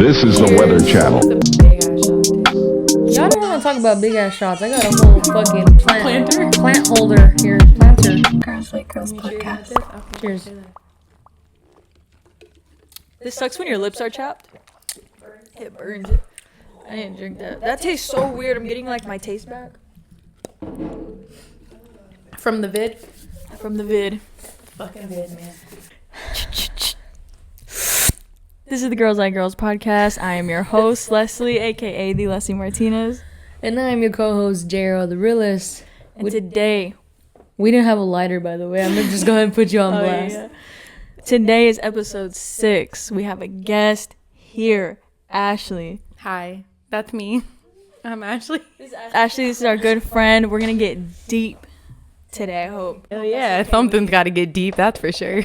This is the Weather Channel. Y'all don't want to talk about big ass shots. I got a whole fucking plant holder here. Planter. Girls Like Girls podcast. Cheers. This sucks when your lips are chapped. It burns it. I didn't drink that. That tastes so weird. I'm getting like my taste back. From the vid? From the vid. Fucking vid, man. This is the Girls Like Girls podcast. I am your host, Leslie, aka the Leslie Martinez. And I'm your co-host, Jero, the realist. And today, we didn't have a lighter, by the way. I'm gonna just go ahead and put you on blast. Yeah. Today is episode 6. We have a guest here, Ashley. Hi, that's me. I'm Ashley. Ashley, this is our good friend. We're gonna get deep today, I hope. Oh yeah, something's got to get deep, that's for sure.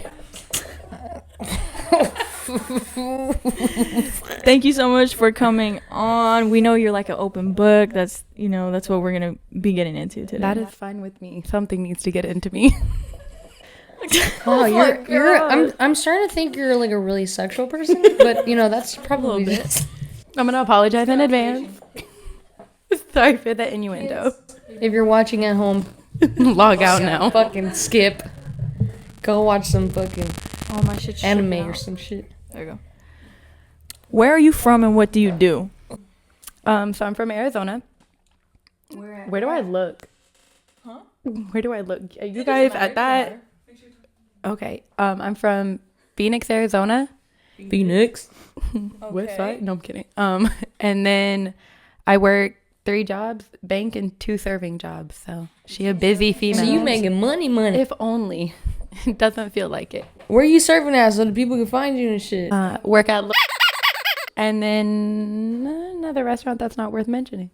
Thank you so much for coming on. We know you're like an open book. That's what we're gonna be getting into today. That is fine with me. Something needs to get into me. Oh, I'm starting to think you're like a really sexual person, but that's probably it. I'm gonna apologize in advance. Sorry for the innuendo. If you're watching at home, log out now. Fucking skip. Go watch some fucking my shit's anime or some shit. There you go. Where are you from and what do you do? So I'm from Arizona. Where do I look? Huh? Where do I look? Are you guys at that? Okay. I'm from Phoenix, Arizona. Phoenix. West side? No, I'm kidding. And then I work 3 jobs, bank and 2 serving jobs. So she a busy female. So you making money. If only. It doesn't feel like it. Where are you serving at so the people can find you and shit? Work at and then another restaurant that's not worth mentioning.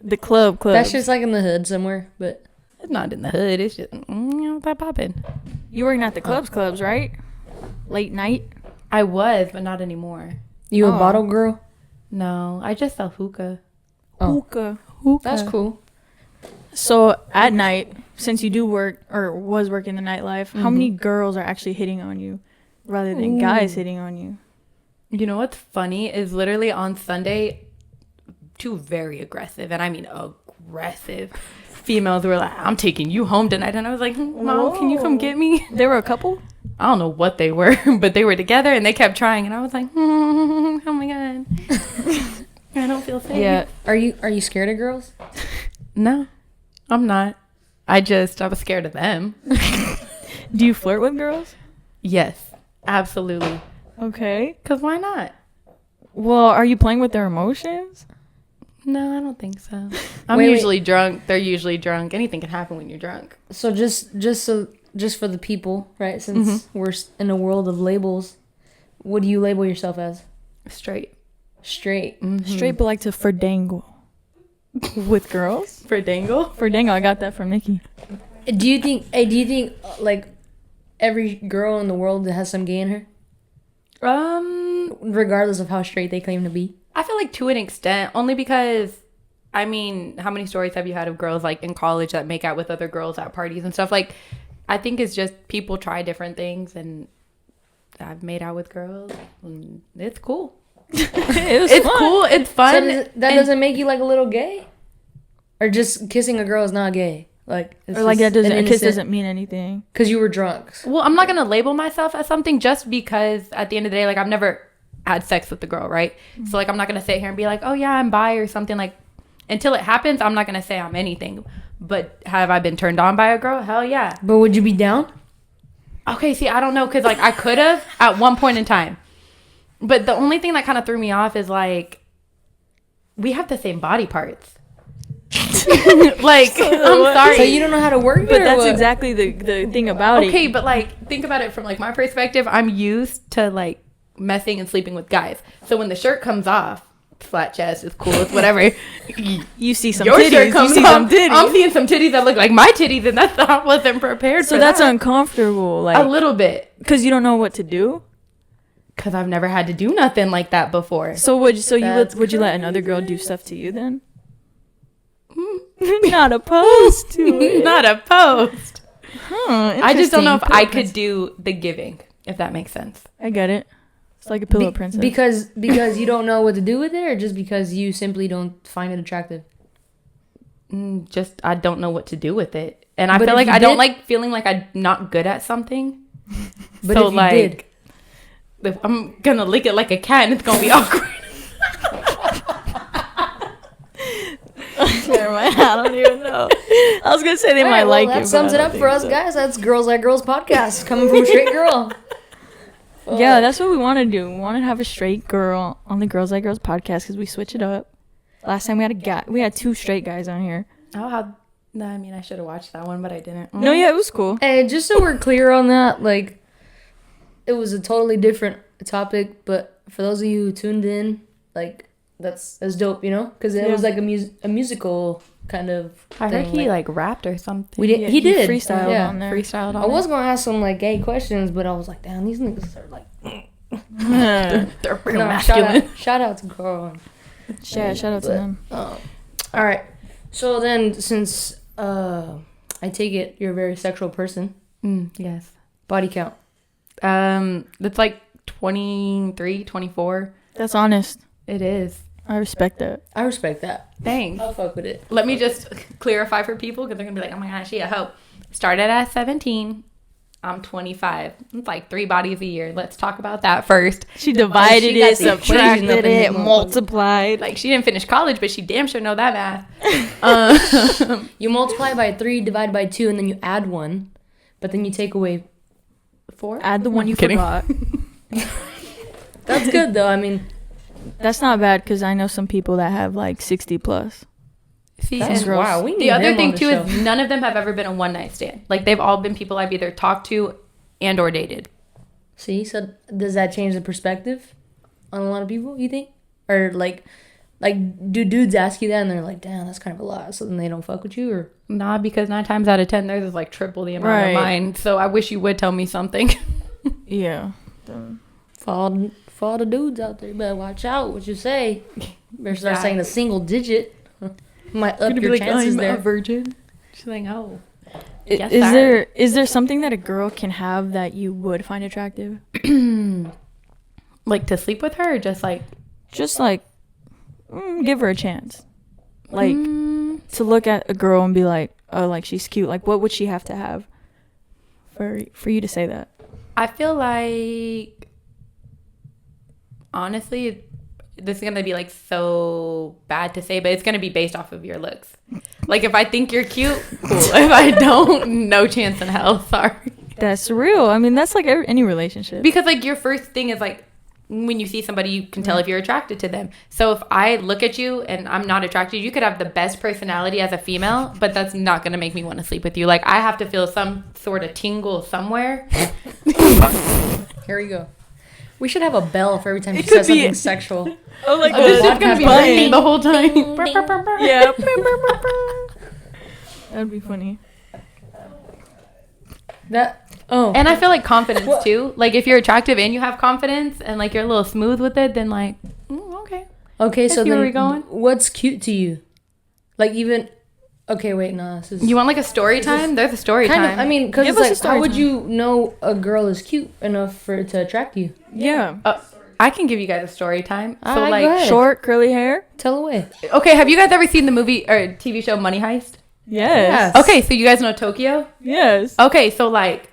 The club. That's just like in the hood somewhere, but it's not in the hood. It's just that popping. You working at the clubs, right? Late night. I was, but not anymore. You a bottle girl? No, I just sell hookah. Oh. Hookah. That's cool. So at night, since you do work or was working the nightlife, how many girls are actually hitting on you rather than guys hitting on you? You know what's funny is literally on Sunday, 2 very aggressive, and I mean aggressive females were like, "I'm taking you home tonight," and I was like, "Mom, can you come get me?" They were a couple? I don't know what they were, but they were together and they kept trying, and I was like, "Oh my god, I don't feel safe." Yeah. Are you scared of girls? No, I'm not. I was scared of them. Do you flirt with girls? Yes, absolutely. Okay. Because why not? Well, are you playing with their emotions? No, I don't think so. I'm usually drunk. They're usually drunk. Anything can happen when you're drunk. So just for the people, right? Since we're in a world of labels, what do you label yourself as? Straight. Mm-hmm. Straight, but like to ferdangle. With girls? Ferdangle, I got that from Nikki. Do you think like every girl in the world has some gay in her? Regardless of how straight they claim to be? I feel like to an extent, only because, I mean, how many stories have you had of girls like in college that make out with other girls at parties and stuff? Like, I think it's just people try different things, and I've made out with girls, and it's cool. It's cool. It's fun. So doesn't make you like a little gay? Or just kissing a girl is not gay? Like, it's or like that doesn't, a kiss innocent, doesn't mean anything. Because you were drunk. Well, I'm not going to label myself as something just because at the end of the day, like, I've never had sex with a girl, right? Mm-hmm. So, like, I'm not going to sit here and be like, oh, yeah, I'm bi or something. Like, until it happens, I'm not going to say I'm anything. But have I been turned on by a girl? Hell yeah. But would you be down? Okay, see, I don't know. Because, like, I could have at one point in time. But the only thing that kind of threw me off is, like, we have the same body parts. Like, I'm sorry. So you don't know how to work it? But that's exactly the thing about it. Okay, but, like, think about it from, like, my perspective. I'm used to, like, messing and sleeping with guys. So when the shirt comes off, flat chest is cool, it's whatever. You see some Your titties. Shirt comes you see off, some titties. I'm seeing some titties that look like my titties, and I wasn't prepared so for that's that. uncomfortable. Like, a little bit. Because you don't know what to do? Because I've never had to do nothing like that before. So would you let another girl do stuff to you then? Not opposed to it. Not opposed. Huh, I just don't know if I could do the giving, if that makes sense. I get it. It's like a pillow princess. Because you don't know what to do with it, or just because you simply don't find it attractive? Just I don't know what to do with it, and I But feel if like you I don't did- like feeling like I'm not good at something. But So if you like, did, if I'm gonna lick it like a cat, and it's gonna be awkward. Never mind. I don't even know. I was gonna say they All might right, well, like that it. but sums I it don't up for think us so. guys. That's Girls Like Girls podcast coming from a straight girl. Yeah, that's what we want to do. We want to have a straight girl on the Girls Like Girls podcast because we switch it up. Last time we had 2 straight guys on here. Oh, how? No, I mean I should have watched that one, but I didn't. No, yeah, it was cool. And just so we're clear on that, like, it was a totally different topic, but for those of you who tuned in, like, that's dope, you know? Because it was like a musical kind of I heard thing, he like rapped or something. we did. Yeah, he did freestyled on there. Freestyled on I was gonna ask some like gay questions, but I was like, damn, these niggas are like, They're real no, masculine. shout out to Carl. Yeah, shout out to them. All right. So then, since I take it you're a very sexual person, Yes. body count. That's like 23, 24. That's honest. It is. I respect that. I respect that. Thanks. I'll fuck with it. Let me just clarify for people because they're gonna be like, "Oh my gosh, she a hoe." Started at 17. I'm 25. It's like 3 bodies a year. Let's talk about that first. She divided She got it, the equation up subtracted in it, this motherfucker. multiplied. Like she didn't finish college, but she damn sure know that math. You multiply by 3, divide by 2, and then you add 1, but then you take away 4. Add the one you kidding. forgot. That's good though. I mean, That's not bad because I know some people that have like 60 plus. See, that's and wow. We need the other him thing on too the is show. none of them have ever been a one night stand. Like they've all been people I've either talked to and or dated. See, so does that change the perspective on a lot of people? You think, or like do dudes ask you that and they're like, damn, that's kind of a lot, so then they don't fuck with you, or Nah, because 9 times out of 10 theirs is like triple the amount Right. of mine. So I wish you would tell me something. Yeah. for all the dudes out there, you better watch out what you say. Better start saying a single digit. Might up your chances there. virgin. She's like, oh. Is there something that a girl can have that you would find attractive? Like to sleep with her or just like Just like give her a chance. Like to look at a girl and be like, oh, like she's cute. Like what would she have to have for you to say that? I feel like honestly this is gonna be like so bad to say, but it's gonna be based off of your looks. Like if I think you're cute, cool. If I don't, no chance in hell. Sorry. That's real. I mean, that's like any relationship. Because like your first thing is like when you see somebody, you can tell if you're attracted to them. So if I look at you and I'm not attracted, you could have the best personality as a female, but that's not gonna make me want to sleep with you. Like I have to feel some sort of tingle somewhere. Here we go. We should have a bell for every time she It could says be- something sexual. Oh my This God. shit's gonna be Podcast ringing the whole time. Yeah. That'd be funny. And I feel like confidence too. Like if you're attractive and you have confidence and like you're a little smooth with it, then like okay. Okay, so see then where we're going. what's cute to you? Like even okay, wait, no, this is You want like a story time? There's a story kind time. of. I mean, because Give it's us a like, story how would time. you know a girl is cute enough for it to attract you? Yeah. I can give you guys a story time. So Alright, like go ahead. Short curly hair. Tell away. okay, have you guys ever seen the movie or TV show Money Heist? Yes. Okay, so you guys know Tokyo? Yes. Okay, so like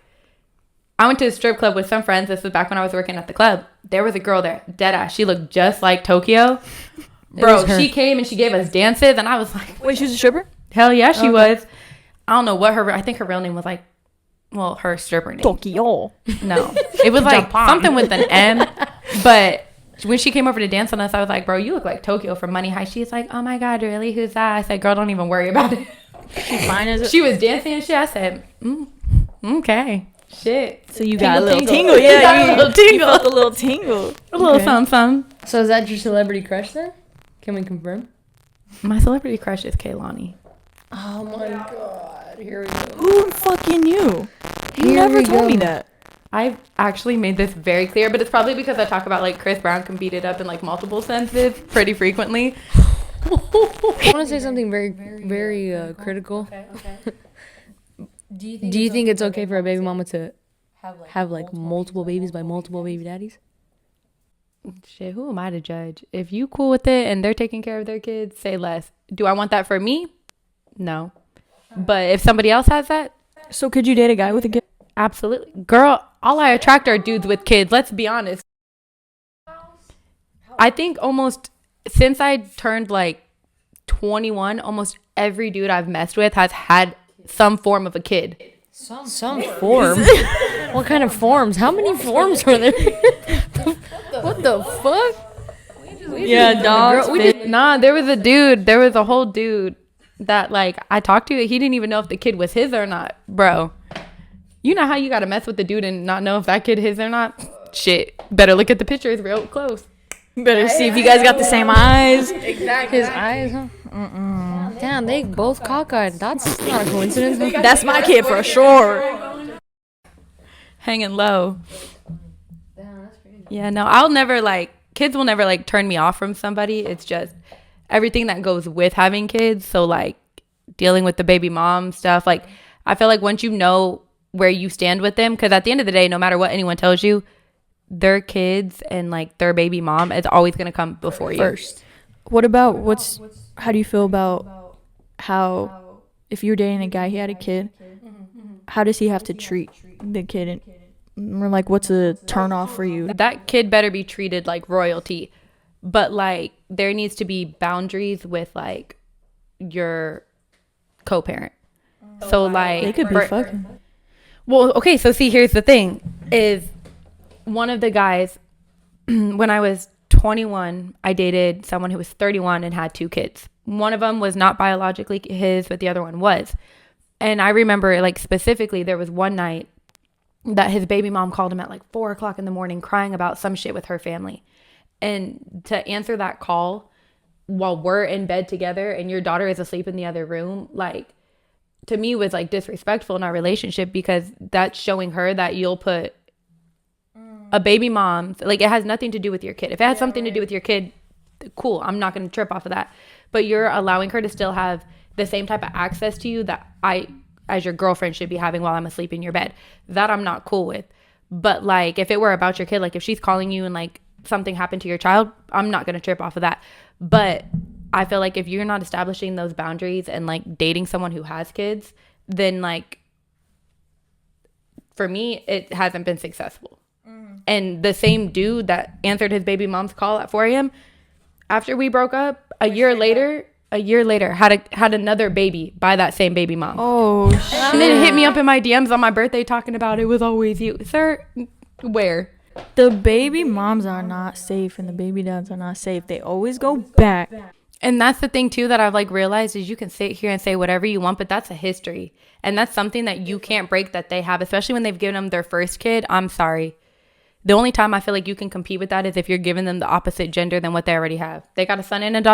I went to a strip club with some friends. This was back when I was working at the club. There was a girl there, deadass. She looked just like Tokyo. Bro, was her. she came and she gave us dances, and I was like, Wait, she was a stripper? hell yeah, she was. I don't know what I think her real name was like, well, her stripper name. Tokyo. No, it was like something with an M. But when she came over to dance on us, I was like, bro, you look like Tokyo from Money Heist. She's like, oh my God, really? Who's that? I said, girl, don't even worry about it. She's fine as She was dancing and shit. I said, okay. Shit. So you got a little tingle. tingle. You Yeah, got a little tingle. You felt a little tingle. A little Okay. something. So is that your celebrity crush then? Can we confirm? My celebrity crush is Kaylani. Oh my god! Here we go. Who fucking knew? You Here never we told go. me that. I've actually made this very clear, but it's probably because I talk about like Chris Brown can beat it up in like multiple senses pretty frequently. I want to say something very, very critical. Okay. Do you think it's okay for a baby mama to have like multiple babies by multiple baby daddies? Shit, who am I to judge? If you cool with it and they're taking care of their kids, say less. Do I want that for me? No. But if somebody else has that, So could you date a guy with a kid? absolutely. Girl, all I attract are dudes with kids. Let's be honest. I think almost since I turned like 21, almost every dude I've messed with has had some form of a kid. Some form. What kind of forms? How many forms are there? What the fuck? Yeah, dogs. Nah, there was a whole dude that like I talked to. He didn't even know if the kid was his or not, bro. You know how you gotta mess with the dude and not know if that kid his or not? Shit, better look at the pictures real close. Better see if you guys got the same eyes. Exactly. His eyes, huh? Damn, they both cockeyed. That's not a coincidence. That's my kid for sure. Hanging low. Yeah, no, I'll never like kids will never like turn me off from somebody. It's just everything that goes with having kids. So like dealing with the baby mom stuff. Like I feel like once you know where you stand with them, because at the end of the day, no matter what anyone tells you, their kids and like their baby mom is always gonna come before you First. What about how do you feel about how if you're dating a guy, he had a kid, how does he have to treat the kid? Or like what's a turn off for you? That kid better be treated like royalty, but like there needs to be boundaries with like your co-parent. So like They could be fucking. well, okay, so see, here's the thing is one of the guys when I was 21, I dated someone who was 31 and had 2 kids. One of them was not biologically his, but the other one was. And I remember like specifically there was one night that his baby mom called him at like 4:00 in the morning crying about some shit with her family. And to answer that call while we're in bed together and your daughter is asleep in the other room, like to me was like disrespectful in our relationship, because that's showing her that you'll put a baby mom, like it has nothing to do with your kid. If it has something to do with your kid, cool, I'm not going to trip off of that. But you're allowing her to still have the same type of access to you that I, as your girlfriend, should be having while I'm asleep in your bed. That I'm not cool with. But like if it were about your kid, like if she's calling you and like something happened to your child, I'm not going to trip off of that. But I feel like if you're not establishing those boundaries and like dating someone who has kids, then like for me, it hasn't been successful. And the same dude that answered his baby mom's call at 4 a.m. after we broke up, a year later had another baby by that same baby mom. Oh shit. And then hit me up in my DMs on my birthday talking about it was always you. Sir, where? The baby moms are not safe and the baby dads are not safe. They always go back. And that's the thing too that I've like realized is you can sit here and say whatever you want, but that's a history. And that's something that you can't break that they have, especially when they've given them their first kid. I'm sorry. The only time I feel like you can compete with that is if you're giving them the opposite gender than what they already have. They got a son and a daughter.